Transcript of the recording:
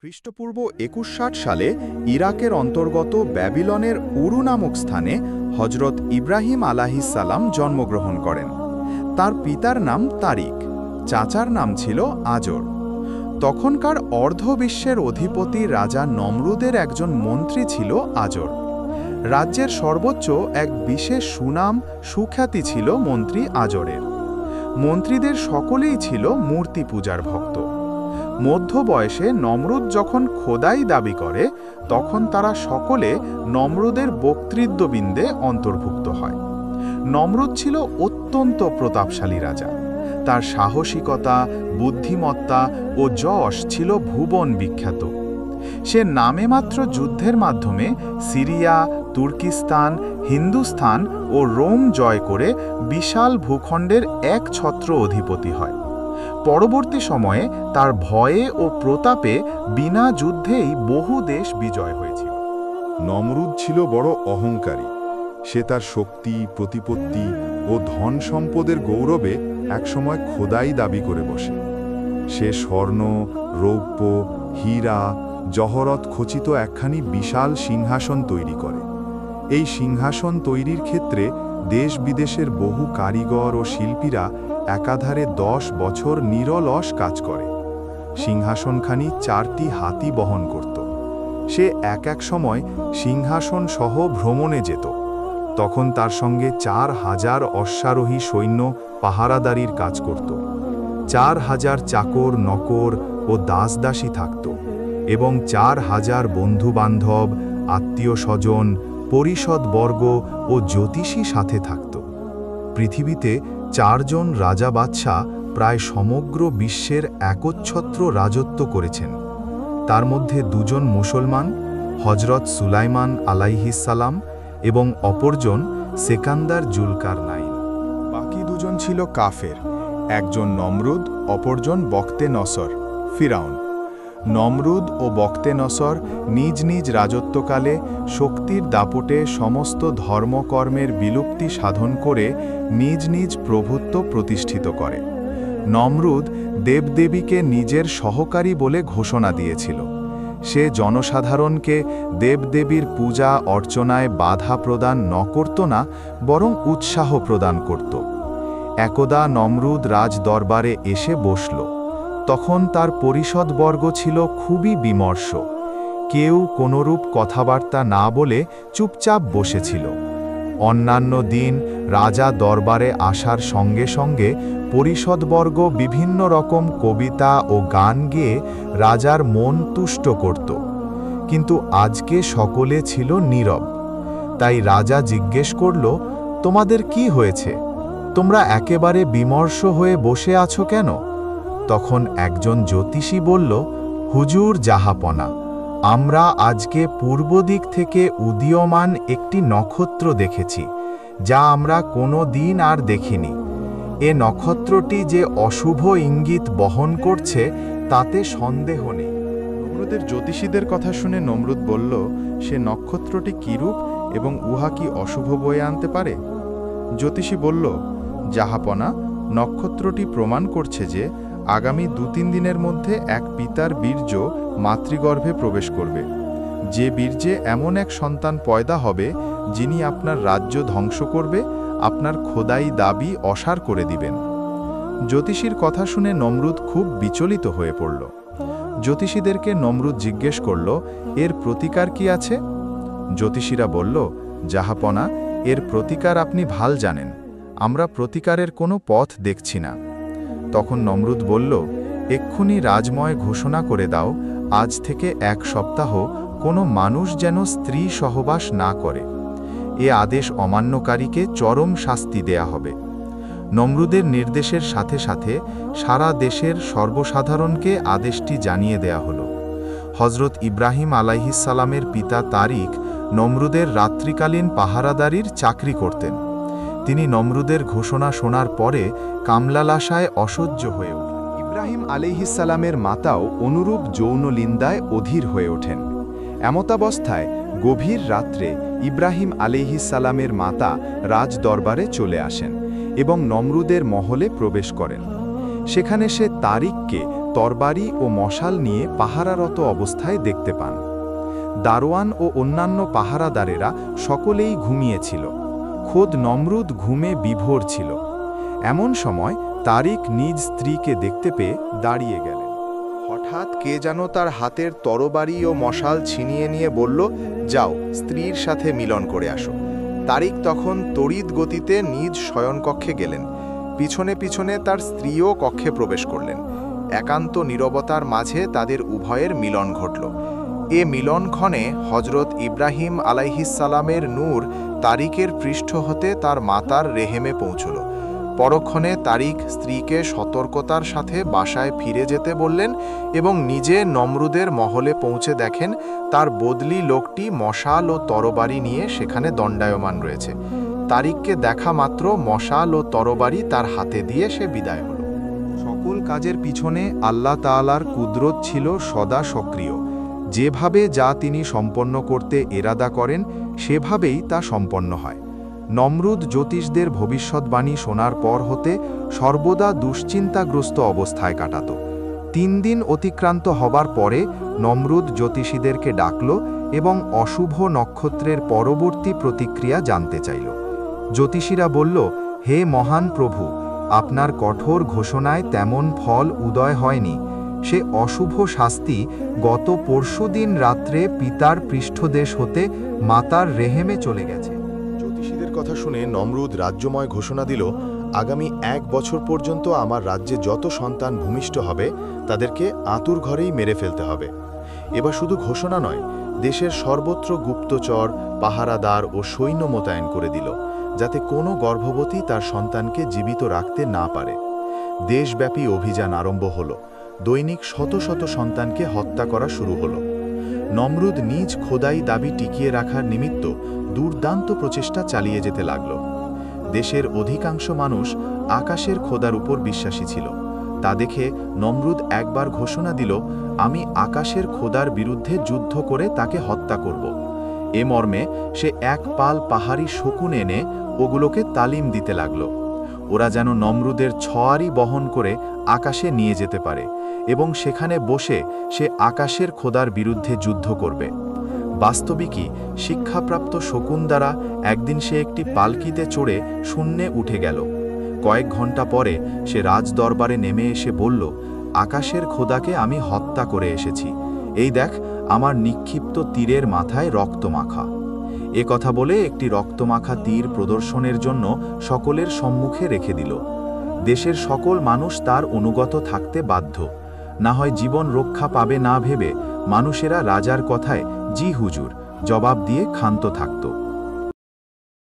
খ্রিস্টপূর্ব ২১60 সালে ইরাকের অন্তর্গত ব্যাবিলনের উরু নামক স্থানে হজরত ইব্রাহিম আলাইহিসসালাম জন্মগ্রহণ করেন। তার পিতার নাম তারিক, চাচার নাম ছিল আজর। তখনকার অর্ধবিশ্বের অধিপতি রাজা নমরুদের একজন মন্ত্রী ছিল আজর। রাজ্যের সর্বোচ্চ এক বিশেষ সুনাম সুখ্যাতি ছিল মন্ত্রী আজরের। মন্ত্রীদের সকলেই ছিল মূর্তি পূজার ভক্ত। মধ্য বয়সে নমরুদ যখন খোদাই দাবি করে, তখন তারা সকলে নমরুদের বক্তৃত্ববৃন্দে অন্তর্ভুক্ত হয়। নমরুদ ছিল অত্যন্ত প্রতাপশালী রাজা। তার সাহসিকতা, বুদ্ধিমত্তা ও যশ ছিল ভুবন বিখ্যাত। সে নামে মাত্র যুদ্ধের মাধ্যমে সিরিয়া, তুর্কিস্তান, হিন্দুস্তান ও রোম জয় করে বিশাল ভূখণ্ডের একছত্র অধিপতি হয়। পরবর্তী সময়ে তার ভয়ে ও প্রতাপে বিনা যুদ্ধেই বহু দেশ বিজয় হয়েছিল। নমরুদ ছিল বড় অহংকারী। সে তার শক্তি, প্রতিপত্তি ও ধন সম্পদের গৌরবে একসময় খোদাই দাবি করে বসে। সে স্বর্ণ, রৌপ্য, হীরা, জহরত খচিত একখানি বিশাল সিংহাসন তৈরি করে। এই সিংহাসন তৈরির ক্ষেত্রে দেশ বিদেশের বহু কারিগর ও শিল্পীরা একাধারে 10 বছর নিরলস কাজ করে। সিংহাসনখানি 4টি হাতি বহন করত। সে এক সময় সিংহাসন সহ ভ্রমণে যেত। তখন তার সঙ্গে 4000 অশ্বারোহী সৈন্য পাহারাদারির কাজ করত। 4000 চাকর, নকর ও দাসদাসী থাকত এবং 4000 বন্ধুবান্ধব, আত্মীয় স্বজন, পরিষদবর্গ ও জ্যোতিষী সাথে থাকত। পৃথিবীতে 4 জন রাজা বাদশাহ প্রায় সমগ্র বিশ্বের একচ্ছত্র রাজত্ব করেছেন। তার মধ্যে 2 জন মুসলমান, হজরত সুলাইমান আলাইহিসসালাম এবং অপরজন সেকান্দার জুলকারনাইন। বাকি 2 জন ছিল কাফের, একজন নমরুদ, অপরজন বক্তে নসর, ফিরাউন। নমরুদ ও বক্তে নসর নিজ নিজ রাজত্বকালে শক্তির দাপটে সমস্ত ধর্মকর্মের বিলুপ্তি সাধন করে নিজ নিজ প্রভুত্ব প্রতিষ্ঠিত করে। নমরুদ দেবদেবীকে নিজের সহকারী বলে ঘোষণা দিয়েছিল। সে জনসাধারণকে দেবদেবীর পূজা অর্চনায় বাধা প্রদান ন করত না, বরং উৎসাহ প্রদান করত। একদা নমরুদ রাজ দরবারে এসে বসল। তখন তার পরিষদবর্গ ছিল খুবই বিমর্ষ। কেউ কোনরূপ কথাবার্তা না বলে চুপচাপ বসেছিল। অন্যান্য দিন রাজা দরবারে আসার সঙ্গে সঙ্গে পরিষদবর্গ বিভিন্ন রকম কবিতা ও গান গেয়ে রাজার মন তুষ্ট করত। কিন্তু আজকে সকলে ছিল নীরব। তাই রাজা জিজ্ঞেস করল, তোমাদের কি হয়েছে? তোমরা একেবারে বিমর্ষ হয়ে বসে আছো কেন? তখন একজন জ্যোতিষী বলল, হুজুর জাহাপনা, আমরা আজকে পূর্ব দিক থেকে উদীয়মান একটি নক্ষত্র দেখেছি, যা আমরা কোনো দিন আর দেখিনি। এ নক্ষত্রটি যে অশুভ ইঙ্গিত বহন করছে তাতে সন্দেহ নেই। নমরুদের জ্যোতিষীদের কথা শুনে নমরুদ বলল, সে নক্ষত্রটি কিরূপ এবং উহা কি অশুভ বয়ে আনতে পারে? জ্যোতিষী বলল, জাহাপনা, নক্ষত্রটি প্রমাণ করছে যে আগামী 2-3 দিনের মধ্যে এক পিতার বীর্য মাতৃগর্ভে প্রবেশ করবে। যে বীর্যে এমন এক সন্তান পয়দা হবে যিনি আপনার রাজ্য ধ্বংস করবে, আপনার খোদাই দাবি অসার করে দিবেন। জ্যোতিষীর কথা শুনে নমরুদ খুব বিচলিত হয়ে পড়ল। জ্যোতিষীদেরকে নমরুদ জিজ্ঞেস করল, এর প্রতিকার কি আছে? জ্যোতিষীরা বলল, জাহাপনা, এর প্রতিকার আপনি ভাল জানেন। আমরা প্রতিকারের কোনো পথ দেখছি না। তখন নমরুদ বলল, এক্ষুনি রাজময় ঘোষণা করে দাও, আজ থেকে 1 সপ্তাহ কোনো মানুষ যেন স্ত্রী সহবাস না করে। এ আদেশ অমান্যকারীকে চরম শাস্তি দেয়া হবে। নমরুদের নির্দেশের সাথে সাথে সারা দেশের সর্বসাধারণকে আদেশটি জানিয়ে দেয়া হলো। হজরত ইব্রাহিম আলাইহিসসালামের পিতা তারিক নমরুদের রাত্রিকালীন পাহারাদারির চাকরি করতেন। তিনি নমরুদের ঘোষণা শোনার পরে কামলালাশায় অসহ্য হয়ে উঠলেন। ইব্রাহিম আলাইহিসসালামের মাতাও অনুরূপ যৌন লিন্দায় অধীর হয়ে ওঠেন। এমতাবস্থায় গভীর রাত্রে ইব্রাহিম আলাইহিসসালামের মাতা রাজ দরবারে চলে আসেন এবং নমরুদের মহলে প্রবেশ করেন। সেখানে সে তারিককে তরবারি ও মশাল নিয়ে পাহারারত অবস্থায় দেখতে পান। দারোয়ান ও অন্যান্য পাহারাদারেরা সকলেই ঘুমিয়েছিল। খোদ নমরুদ ঘুমে বিভোর ছিল। এমন সময় তারিক নিজ স্ত্রীকে দেখতে পেয়ে দাঁড়িয়ে গেলেন। হঠাৎ কে যেন তার হাতের তরবারি ও মশাল ছিনিয়ে নিয়ে বলল, যাও স্ত্রীর সাথে মিলন করে আসো। তারিক তখন তড়িৎ গতিতে নিজ শয়নকক্ষে গেলেন। পিছনে পিছনে তার স্ত্রীও কক্ষে প্রবেশ করলেন। একান্ত নীরবতার মাঝে তাদের উভয়ের মিলন ঘটল। এ মিলনক্ষণে হজরত ইব্রাহিম আলাইহিসসালামের নূর তারিকের পৃষ্ঠ হতে তার মাতার রেহেমে পৌঁছল। পরক্ষণে তারিক স্ত্রীকে সতর্কতার সাথে বাসায় ফিরে যেতে বললেন এবং নিজে নমরুদের মহলে পৌঁছে দেখেন তার বদলি লোকটি মশাল ও তরবারি নিয়ে সেখানে দণ্ডায়মান রয়েছে। তারিককে দেখা মাত্র মশাল ও তরবারি তার হাতে দিয়ে সে বিদায় হল। সকল কাজের পিছনে আল্লাহ তাআলার কুদরত ছিল সদা সক্রিয়। যেভাবে যা তিনি সম্পন্ন করতে এরাদা করেন সেভাবেই তা সম্পন্ন হয়। নমরুদ জ্যোতিষদের ভবিষ্যৎবাণী শোনার পর হতে সর্বদা দুশ্চিন্তাগ্রস্ত অবস্থায় কাটাত। 3 দিন অতিক্রান্ত হবার পরে নমরুদ জ্যোতিষীদেরকে ডাকল এবং অশুভ নক্ষত্রের পরবর্তী প্রতিক্রিয়া জানতে চাইল। জ্যোতিষীরা বলল, হে মহান প্রভু, আপনার কঠোর ঘোষণায় তেমন ফল উদয় হয়নি। সে অশুভ শাস্তি গত পরশুদিন রাত্রে পিতার পৃষ্ঠদেশ হতে মাতার রেহেমে চলে গেছে। জ্যোতিষীদের কথা শুনে নমরুদ রাজ্যময় ঘোষণা দিল, আগামী 1 বছর পর্যন্ত আমার রাজ্যে যত সন্তান ভূমিষ্ঠ হবে তাদেরকে আঁতুর ঘরেই মেরে ফেলতে হবে। এবার শুধু ঘোষণা নয়, দেশের সর্বত্র গুপ্তচর, পাহারাদার ও সৈন্য মোতায়েন করে দিল, যাতে কোনো গর্ভবতী তার সন্তানকে জীবিত রাখতে না পারে। দেশব্যাপী অভিযান আরম্ভ হল। দৈনিক শত শত সন্তানকে হত্যা করা শুরু হলো। নমরুদ নিজ খোদাই দাবি টিকিয়ে রাখার নিমিত্ত দুর্দান্ত প্রচেষ্টা চালিয়ে যেতে লাগল। দেশের অধিকাংশ মানুষ আকাশের খোদার উপর বিশ্বাসী ছিল। তা দেখে নমরুদ একবার ঘোষণা দিল, আমি আকাশের খোদার বিরুদ্ধে যুদ্ধ করে তাকে হত্যা করব। এ মর্মে সে এক পাল পাহাড়ি শকুন এনে ওগুলোকে তালিম দিতে লাগল। ওরা যেন নমরুদের ছড়ি বহন করে আকাশে নিয়ে যেতে পারে এবং সেখানে বসে সে আকাশের খোদার বিরুদ্ধে যুদ্ধ করবে। বাস্তবিকই শিক্ষাপ্রাপ্ত শকুন দ্বারা একদিন সে একটি পালকিতে চড়ে শূন্যে উঠে গেল। কয়েক ঘন্টা পরে সে রাজদরবারে নেমে এসে বলল, আকাশের খোদাকে আমি হত্যা করে এসেছি। এই দেখ, আমার নিক্ষিপ্ত তীরের মাথায় রক্তমাখা। এ কথা বলে একটি রক্তমাখা তীর প্রদর্শনের জন্য সকলের সম্মুখে রেখে দিল। দেশের সকল মানুষ তার অনুগত থাকতে বাধ্য, না হয় জীবন রক্ষা পাবে না ভেবে মানুষেরা রাজার কথায় জি হুজুর জবাব দিয়ে ক্ষান্ত থাকত।